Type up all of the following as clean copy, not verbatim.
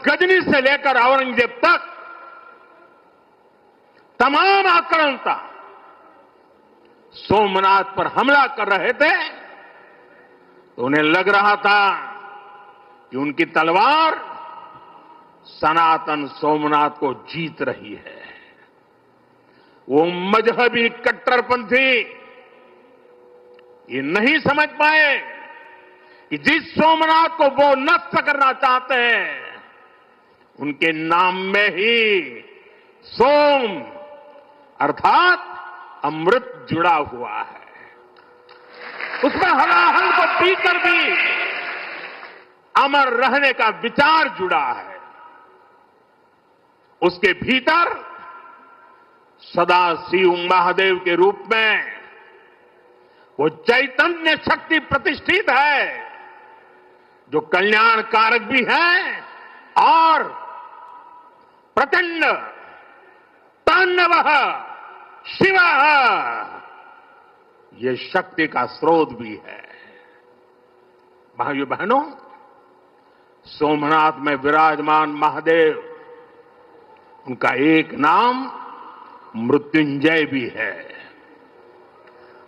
गजनी से लेकर औरंगजेब तक तमाम आक्रांता सोमनाथ पर हमला कर रहे थे तो उन्हें लग रहा था कि उनकी तलवार सनातन सोमनाथ को जीत रही है। वो मजहबी कट्टरपंथी ये नहीं समझ पाए कि जिस सोमनाथ को वो नष्ट करना चाहते हैं उनके नाम में ही सोम अर्थात अमृत जुड़ा हुआ है। उसमें हलाहल को पीकर भी अमर रहने का विचार जुड़ा है। उसके भीतर सदाशिव महादेव के रूप में वो चैतन्य शक्ति प्रतिष्ठित है जो कल्याण कारक भी है और प्रचंड तांडवः शिवः ये शक्ति का स्रोत भी है। भाइयों बहनों, सोमनाथ में विराजमान महादेव, उनका एक नाम मृत्युंजय भी है।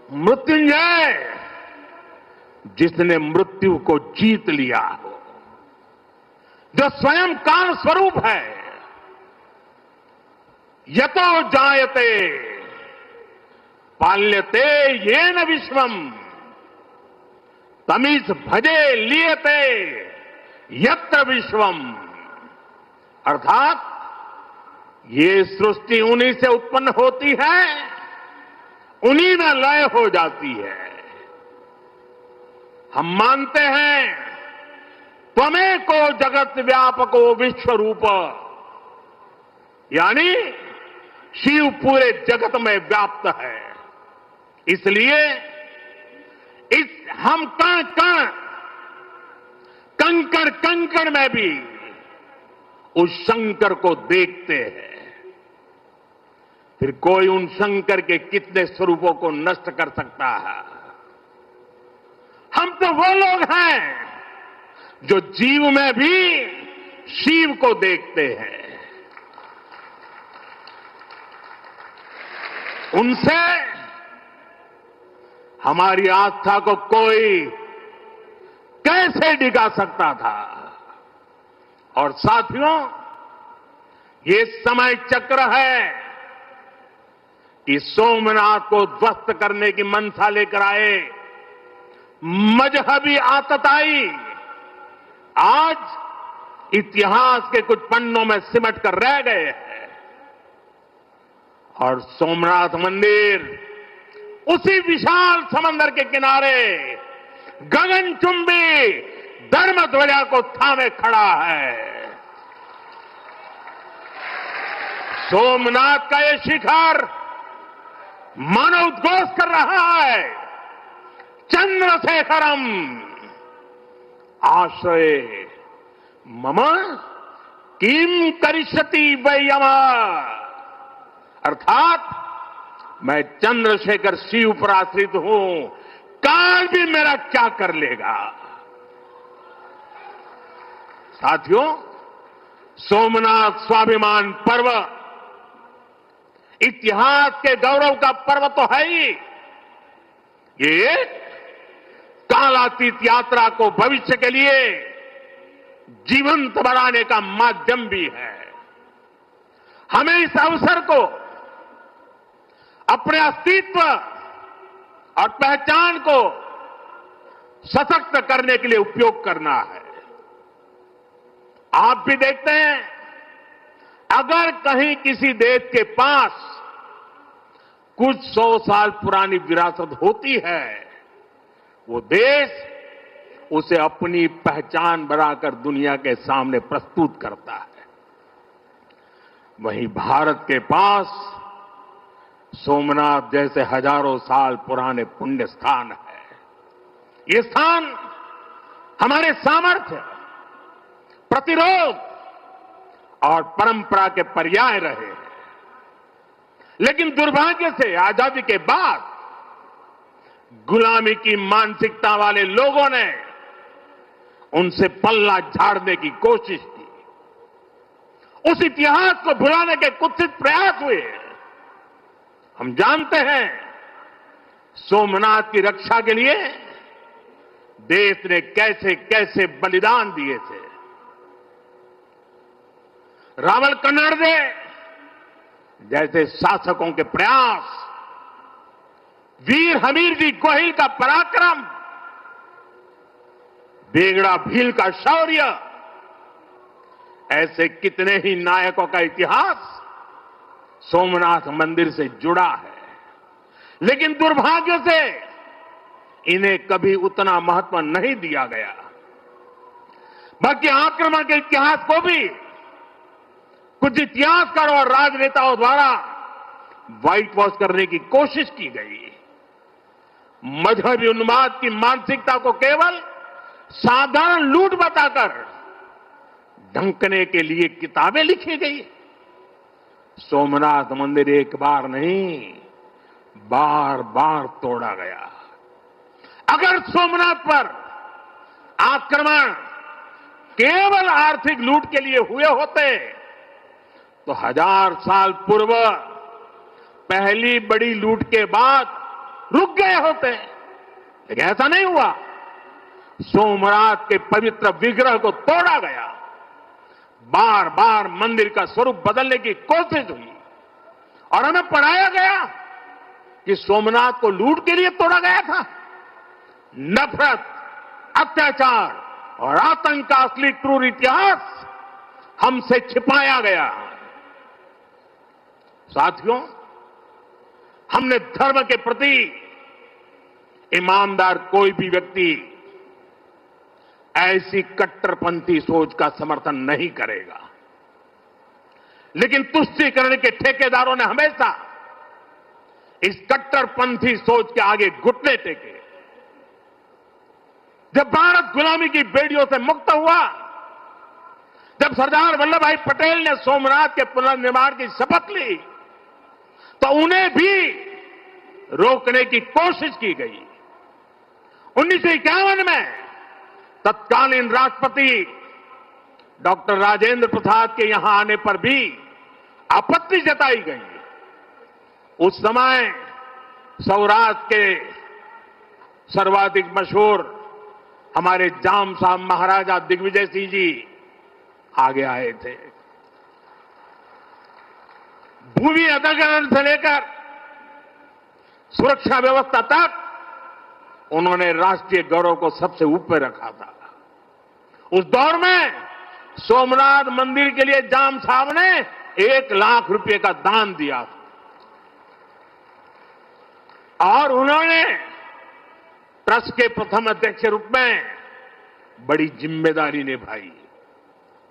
मृत्युंजय जिसने मृत्यु को जीत लिया हो, जो स्वयं काल स्वरूप है। यतो जायते पाल्यते येन विश्वम तमीस भजे लियते यत्र विश्वम। अर्थात ये सृष्टि उन्हीं से उत्पन्न होती है, उन्हीं में लय हो जाती है। हम मानते हैं त्वमेको जगत व्यापको विश्व रूप, यानी शिव पूरे जगत में व्याप्त है। इसलिए इस हम कण कण कंकड़ कंकड़ में भी उस शंकर को देखते हैं। फिर कोई उन शंकर के कितने स्वरूपों को नष्ट कर सकता है? हम तो वो लोग हैं जो जीव में भी शिव को देखते हैं। उनसे हमारी आस्था को कोई कैसे डिगा सकता था? और साथियों, ये समय चक्र है कि सोमनाथ को ध्वस्त करने की मंशा लेकर आए मजहबी आतताई आज इतिहास के कुछ पन्नों में सिमट कर रह गए हैं। और सोमनाथ मंदिर उसी विशाल समंदर के किनारे गगनचुंबी धर्म ध्वजा को थामे खड़ा है। सोमनाथ का ये शिखर मानो उद्घोष कर रहा है, चंद्रशेखरम आश्रय मम किम करिष्यति वै यमः। अर्थात मैं चंद्रशेखर शिव पर आश्रित हूं, काल भी मेरा क्या कर लेगा। साथियों, सोमनाथ स्वाभिमान पर्व इतिहास के गौरव का पर्व तो है ही, ये कालातीत यात्रा को भविष्य के लिए जीवंत बनाने का माध्यम भी है। हमें इस अवसर को अपने अस्तित्व और पहचान को सशक्त करने के लिए उपयोग करना है। आप भी देखते हैं, अगर कहीं किसी देश के पास कुछ 100 साल पुरानी विरासत होती है, वो देश उसे अपनी पहचान बनाकर दुनिया के सामने प्रस्तुत करता है। वहीं भारत के पास सोमनाथ जैसे हजारों साल पुराने पुण्य स्थान है। ये स्थान हमारे सामर्थ्य, प्रतिरोध और परंपरा के पर्याय रहे हैं। लेकिन दुर्भाग्य से आजादी के बाद गुलामी की मानसिकता वाले लोगों ने उनसे पल्ला झाड़ने की कोशिश की। उस इतिहास को भुलाने के कुत्सित प्रयास हुए। हम जानते हैं सोमनाथ की रक्षा के लिए देश ने कैसे कैसे बलिदान दिए थे। रावल कन्नड़े जैसे शासकों के प्रयास, वीर हमीर जी गोहिल का पराक्रम, बेगड़ा भील का शौर्य, ऐसे कितने ही नायकों का इतिहास सोमनाथ मंदिर से जुड़ा है। लेकिन दुर्भाग्य से इन्हें कभी उतना महत्व नहीं दिया गया। बाकी आक्रमण के इतिहास को भी कुछ इतिहासकारों और राजनेताओं द्वारा व्हाइट वॉश करने की कोशिश की गई। मजहबी उन्माद की मानसिकता को केवल साधारण लूट बताकर ढंकने के लिए किताबें लिखी गई। सोमनाथ मंदिर एक बार नहीं, बार बार तोड़ा गया। अगर सोमनाथ पर आक्रमण केवल आर्थिक लूट के लिए हुए होते तो 1000 साल पूर्व पहली बड़ी लूट के बाद रुक गए होते, लेकिन ऐसा नहीं हुआ। सोमनाथ के पवित्र विग्रह को तोड़ा गया, बार बार मंदिर का स्वरूप बदलने की कोशिश हुई और हमें पढ़ाया गया कि सोमनाथ को लूट के लिए तोड़ा गया था। नफरत, अत्याचार और आतंक का असली क्रूर इतिहास हमसे छिपाया गया। साथियों, हमने धर्म के प्रति ईमानदार कोई भी व्यक्ति ऐसी कट्टरपंथी सोच का समर्थन नहीं करेगा। लेकिन तुष्टीकरण के ठेकेदारों ने हमेशा इस कट्टरपंथी सोच के आगे घुटने टेके। जब भारत गुलामी की बेड़ियों से मुक्त हुआ, जब सरदार वल्लभ भाई पटेल ने सोमनाथ के पुनर्निर्माण की शपथ ली, तो उन्हें भी रोकने की कोशिश की गई। 1951 में तत्कालीन राष्ट्रपति डॉक्टर राजेंद्र प्रसाद के यहां आने पर भी आपत्ति जताई गई। उस समय सौराष्ट्र के सर्वाधिक मशहूर हमारे जाम साहब महाराजा दिग्विजय सिंह जी आगे आए थे। भूमि अधिग्रहण से लेकर सुरक्षा व्यवस्था तक उन्होंने राष्ट्रीय गौरव को सबसे ऊपर रखा था। उस दौर में सोमनाथ मंदिर के लिए जाम साहब ने 1 लाख रुपए का दान दिया था और उन्होंने ट्रस्ट के प्रथम अध्यक्ष के रूप में बड़ी जिम्मेदारी निभाई।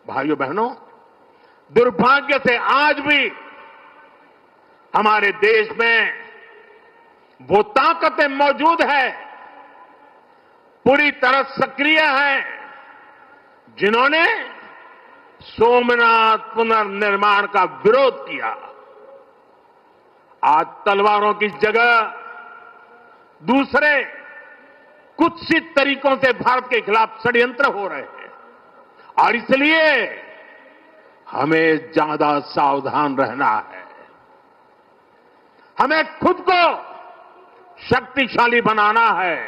भाइयों बहनों, दुर्भाग्य से आज भी हमारे देश में वो ताकतें मौजूद है, पूरी तरह सक्रिय हैं, जिन्होंने सोमनाथ पुनर्निर्माण का विरोध किया। आज तलवारों की जगह दूसरे कुत्सित तरीकों से भारत के खिलाफ षड्यंत्र हो रहे हैं और इसलिए हमें ज्यादा सावधान रहना है। हमें खुद को शक्तिशाली बनाना है,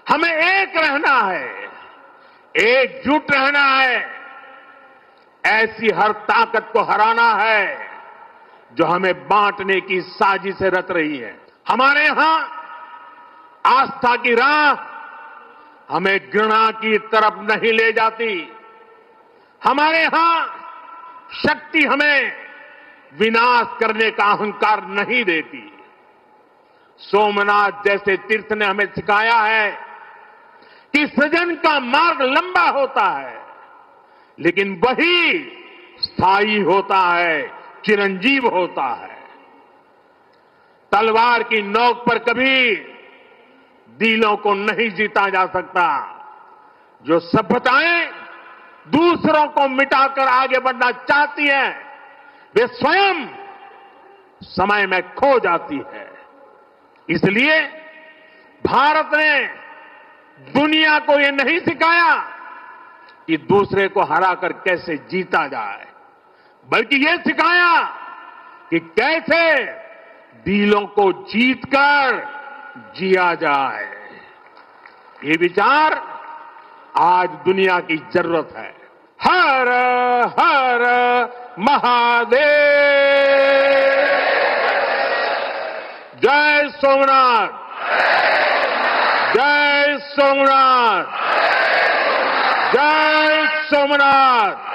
हमें एक रहना है, एकजुट रहना है, ऐसी हर ताकत को हराना है जो हमें बांटने की साजिशें रच रही है। हमारे यहां आस्था की राह हमें घृणा की तरफ नहीं ले जाती। हमारे यहां शक्ति हमें विनाश करने का अहंकार नहीं देती। सोमनाथ जैसे तीर्थ ने हमें सिखाया है कि सृजन का मार्ग लंबा होता है, लेकिन वही स्थायी होता है, चिरंजीव होता है। तलवार की नोक पर कभी दिलों को नहीं जीता जा सकता। जो सभ्यताएं दूसरों को मिटाकर आगे बढ़ना चाहती हैं, वे स्वयं समय में खो जाती है। इसलिए भारत ने दुनिया को ये नहीं सिखाया कि दूसरे को हराकर कैसे जीता जाए, बल्कि ये सिखाया कि कैसे दिलों को जीतकर जिया जाए। ये विचार आज दुनिया की जरूरत है। हर हर महादेव। जय सोमनाथ, जय सोमनाथ, जय सोमनाथ।